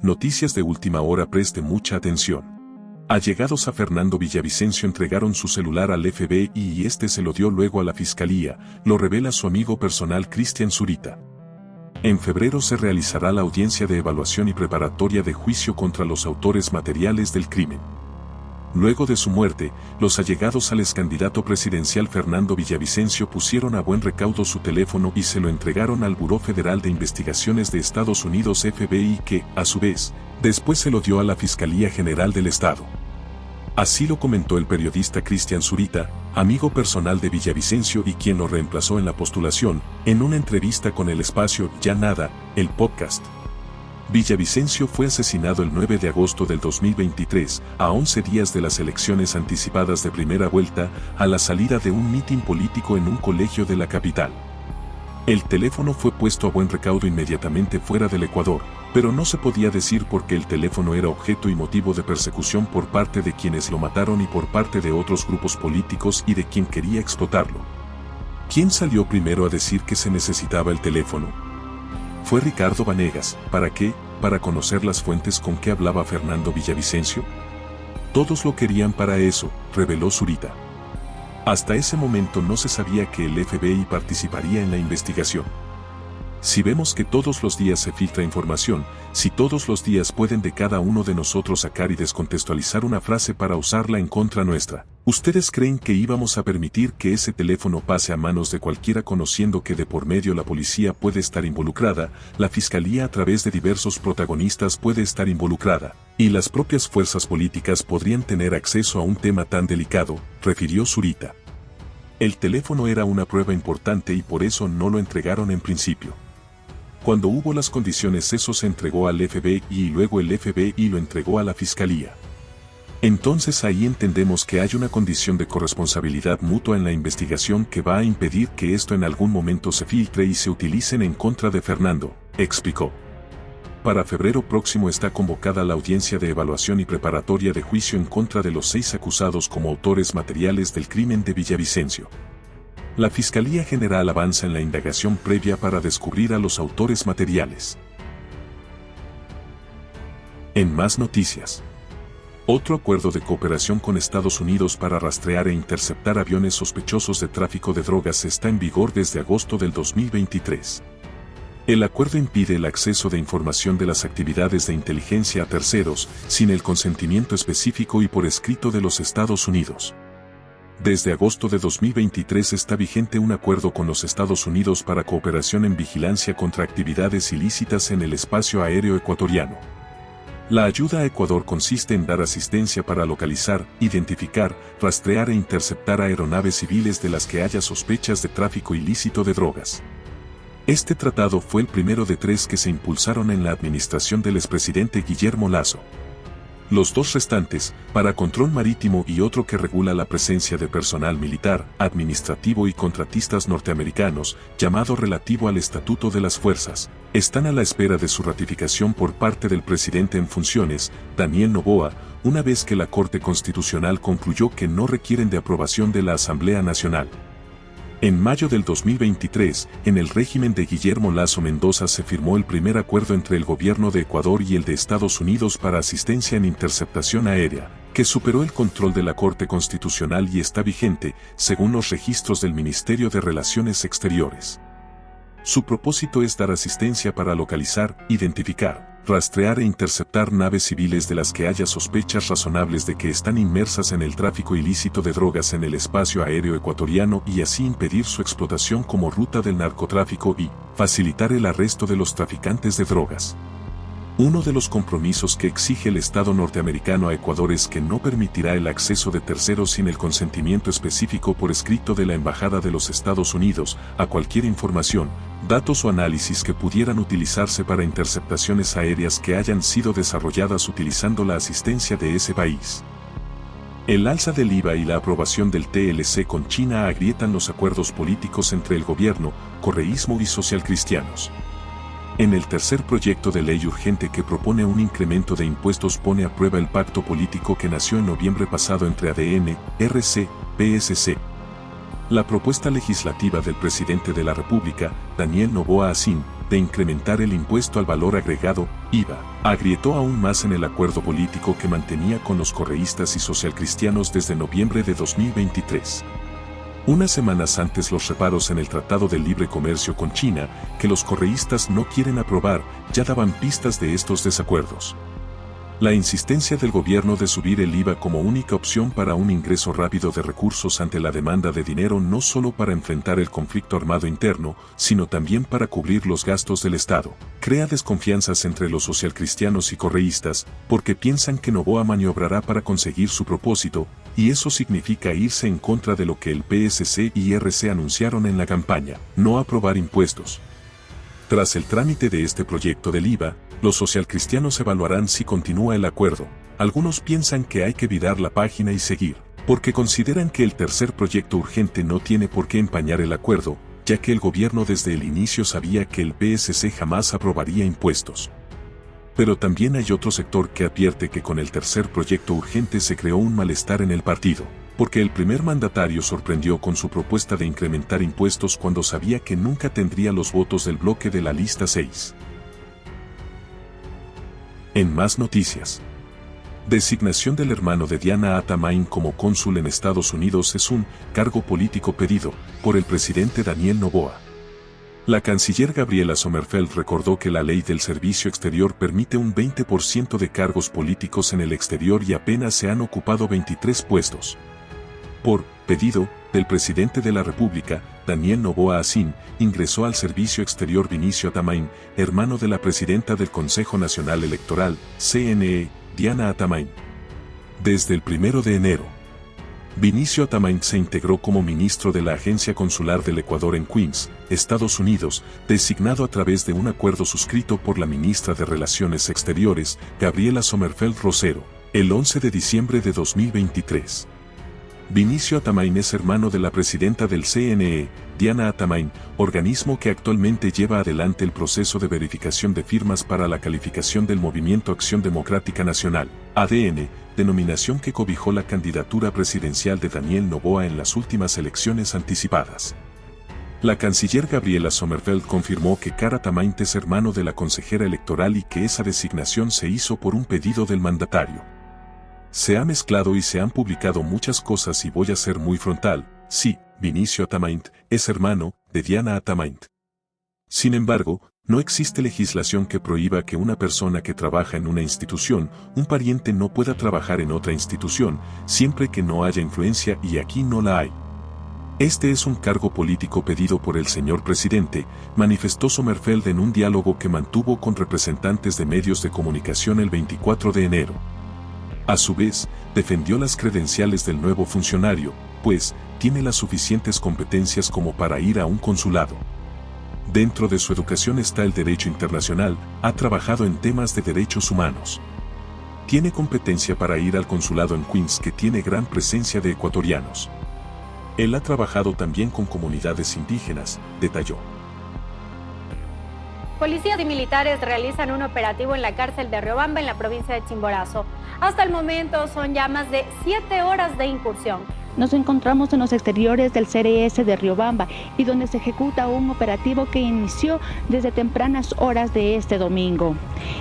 Noticias de última hora, preste mucha atención. Allegados a Fernando Villavicencio entregaron su celular al FBI y este se lo dio luego a la fiscalía, lo revela su amigo personal Cristian Zurita. En febrero se realizará la audiencia de evaluación y preparatoria de juicio contra los autores materiales del crimen. Luego de su muerte, los allegados al excandidato presidencial Fernando Villavicencio pusieron a buen recaudo su teléfono y se lo entregaron al Buró Federal de Investigaciones de Estados Unidos FBI que, a su vez, después se lo dio a la Fiscalía General del Estado. Así lo comentó el periodista Cristian Zurita, amigo personal de Villavicencio y quien lo reemplazó en la postulación, en una entrevista con el espacio Ya Nada, el podcast. Villavicencio fue asesinado el 9 de agosto del 2023, a 11 días de las elecciones anticipadas de primera vuelta, a la salida de un mitin político en un colegio de la capital. El teléfono fue puesto a buen recaudo inmediatamente fuera del Ecuador, pero no se podía decir por qué el teléfono era objeto y motivo de persecución por parte de quienes lo mataron y por parte de otros grupos políticos y de quien quería explotarlo. ¿Quién salió primero a decir que se necesitaba el teléfono? ¿Fue Ricardo Vanegas? ¿Para qué? ¿Para conocer las fuentes con que hablaba Fernando Villavicencio? Todos lo querían para eso, reveló Zurita. Hasta ese momento no se sabía que el FBI participaría en la investigación. Si vemos que todos los días se filtra información, si todos los días pueden de cada uno de nosotros sacar y descontextualizar una frase para usarla en contra nuestra, ¿ustedes creen que íbamos a permitir que ese teléfono pase a manos de cualquiera conociendo que de por medio la policía puede estar involucrada, la fiscalía a través de diversos protagonistas puede estar involucrada, y las propias fuerzas políticas podrían tener acceso a un tema tan delicado?, refirió Zurita. El teléfono era una prueba importante y por eso no lo entregaron en principio. Cuando hubo las condiciones eso se entregó al FBI y luego el FBI lo entregó a la fiscalía. Entonces ahí entendemos que hay una condición de corresponsabilidad mutua en la investigación que va a impedir que esto en algún momento se filtre y se utilicen en contra de Fernando, explicó. Para febrero próximo está convocada la audiencia de evaluación y preparatoria de juicio en contra de los 6 acusados como autores materiales del crimen de Villavicencio. La Fiscalía General avanza en la indagación previa para descubrir a los autores materiales. En más noticias. Otro acuerdo de cooperación con Estados Unidos para rastrear e interceptar aviones sospechosos de tráfico de drogas está en vigor desde agosto del 2023. El acuerdo impide el acceso de información de las actividades de inteligencia a terceros, sin el consentimiento específico y por escrito de los Estados Unidos. Desde agosto de 2023 está vigente un acuerdo con los Estados Unidos para cooperación en vigilancia contra actividades ilícitas en el espacio aéreo ecuatoriano. La ayuda a Ecuador consiste en dar asistencia para localizar, identificar, rastrear e interceptar aeronaves civiles de las que haya sospechas de tráfico ilícito de drogas. Este tratado fue el primero de 3 que se impulsaron en la administración del expresidente Guillermo Lasso. Los 2 restantes, para control marítimo y otro que regula la presencia de personal militar, administrativo y contratistas norteamericanos, llamado relativo al Estatuto de las Fuerzas, están a la espera de su ratificación por parte del presidente en funciones, Daniel Noboa, una vez que la Corte Constitucional concluyó que no requieren de aprobación de la Asamblea Nacional. En mayo del 2023, en el régimen de Guillermo Lasso Mendoza se firmó el primer acuerdo entre el gobierno de Ecuador y el de Estados Unidos para asistencia en interceptación aérea, que superó el control de la Corte Constitucional y está vigente, según los registros del Ministerio de Relaciones Exteriores. Su propósito es dar asistencia para localizar, identificar, rastrear e interceptar naves civiles de las que haya sospechas razonables de que están inmersas en el tráfico ilícito de drogas en el espacio aéreo ecuatoriano y así impedir su explotación como ruta del narcotráfico y facilitar el arresto de los traficantes de drogas. Uno de los compromisos que exige el Estado norteamericano a Ecuador es que no permitirá el acceso de terceros sin el consentimiento específico por escrito de la Embajada de los Estados Unidos a cualquier información, datos o análisis que pudieran utilizarse para interceptaciones aéreas que hayan sido desarrolladas utilizando la asistencia de ese país. El alza del IVA y la aprobación del TLC con China agrietan los acuerdos políticos entre el gobierno, correísmo y socialcristianos. En el tercer proyecto de ley urgente que propone un incremento de impuestos pone a prueba el pacto político que nació en noviembre pasado entre ADN, RC, PSC. La propuesta legislativa del presidente de la República, Daniel Noboa Asín, de incrementar el impuesto al valor agregado, IVA, agrietó aún más en el acuerdo político que mantenía con los correístas y socialcristianos desde noviembre de 2023. Unas semanas antes los reparos en el Tratado de Libre Comercio con China, que los correístas no quieren aprobar, ya daban pistas de estos desacuerdos. La insistencia del gobierno de subir el IVA como única opción para un ingreso rápido de recursos ante la demanda de dinero no solo para enfrentar el conflicto armado interno, sino también para cubrir los gastos del Estado, crea desconfianzas entre los socialcristianos y correístas, porque piensan que Noboa maniobrará para conseguir su propósito, y eso significa irse en contra de lo que el PSC y RC anunciaron en la campaña, no aprobar impuestos. Tras el trámite de este proyecto del IVA, los socialcristianos evaluarán si continúa el acuerdo. Algunos piensan que hay que virar la página y seguir, porque consideran que el tercer proyecto urgente no tiene por qué empañar el acuerdo, ya que el gobierno desde el inicio sabía que el PSC jamás aprobaría impuestos. Pero también hay otro sector que advierte que con el tercer proyecto urgente se creó un malestar en el partido, porque el primer mandatario sorprendió con su propuesta de incrementar impuestos cuando sabía que nunca tendría los votos del bloque de la lista 6. En más noticias. Designación del hermano de Diana Atamain como cónsul en Estados Unidos es un cargo político pedido por el presidente Daniel Noboa. La canciller Gabriela Sommerfeld recordó que la ley del servicio exterior permite un 20% de cargos políticos en el exterior y apenas se han ocupado 23 puestos. Por pedido del presidente de la República, Daniel Noboa Asín, ingresó al servicio exterior Vinicio Atamain, hermano de la presidenta del Consejo Nacional Electoral, CNE, Diana Atamain. Desde el 1 de enero, Vinicio Atamain se integró como ministro de la Agencia Consular del Ecuador en Queens, Estados Unidos, designado a través de un acuerdo suscrito por la ministra de Relaciones Exteriores, Gabriela Sommerfeld Rosero, el 11 de diciembre de 2023. Vinicio Atamain es hermano de la presidenta del CNE, Diana Atamain, organismo que actualmente lleva adelante el proceso de verificación de firmas para la calificación del Movimiento Acción Democrática Nacional, ADN, denominación que cobijó la candidatura presidencial de Daniel Noboa en las últimas elecciones anticipadas. La canciller Gabriela Sommerfeld confirmó que Cara Atamain es hermano de la consejera electoral y que esa designación se hizo por un pedido del mandatario. Se ha mezclado y se han publicado muchas cosas y voy a ser muy frontal, sí, Vinicio Atamain es hermano de Diana Atamain. Sin embargo, no existe legislación que prohíba que una persona que trabaja en una institución, un pariente no pueda trabajar en otra institución, siempre que no haya influencia y aquí no la hay. Este es un cargo político pedido por el señor presidente, manifestó Sommerfeld en un diálogo que mantuvo con representantes de medios de comunicación el 24 de enero. A su vez, defendió las credenciales del nuevo funcionario, pues, tiene las suficientes competencias como para ir a un consulado. Dentro de su educación está el derecho internacional, ha trabajado en temas de derechos humanos. Tiene competencia para ir al consulado en Queens que tiene gran presencia de ecuatorianos. Él ha trabajado también con comunidades indígenas, detalló. Policías y militares realizan un operativo en la cárcel de Riobamba en la provincia de Chimborazo. Hasta el momento son ya más de 7 horas de incursión. Nos encontramos en los exteriores del CRS de Riobamba y donde se ejecuta un operativo que inició desde tempranas horas de este domingo.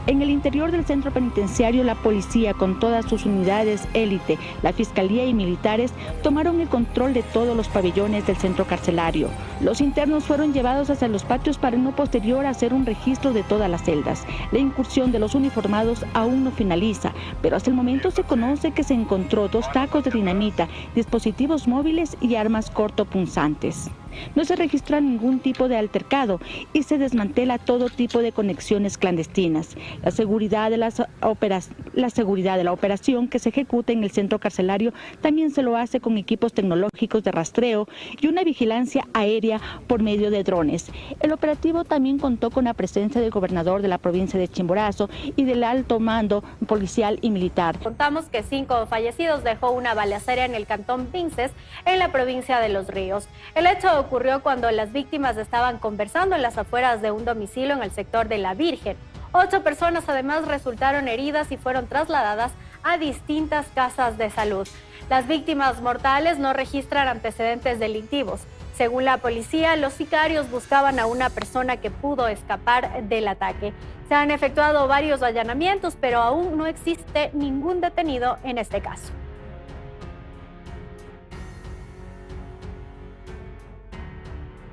En el interior del centro penitenciario, la policía con todas sus unidades élite, la fiscalía y militares tomaron el control de todos los pabellones del centro carcelario. Los internos fueron llevados hacia los patios para en lo posterior hacer un registro de todas las celdas. La incursión de los uniformados aún no finaliza, pero hasta el momento se conoce que se encontró 2 tacos de dinamita, dispositivos móviles y armas cortopunzantes. No se registra ningún tipo de altercado y se desmantela todo tipo de conexiones clandestinas. La seguridad de la operación que se ejecuta en el centro carcelario también se lo hace con equipos tecnológicos de rastreo y una vigilancia aérea por medio de drones. El operativo también contó con la presencia del gobernador de la provincia de Chimborazo y del alto mando policial y militar. Contamos que 5 fallecidos dejó una balacera en el cantón Pinces, en la provincia de Los Ríos. El hecho ocurrió cuando las víctimas estaban conversando en las afueras de un domicilio en el sector de La Virgen. 8 personas además resultaron heridas y fueron trasladadas a distintas casas de salud. Las víctimas mortales no registran antecedentes delictivos. Según la policía, los sicarios buscaban a una persona que pudo escapar del ataque. Se han efectuado varios allanamientos, pero aún no existe ningún detenido en este caso.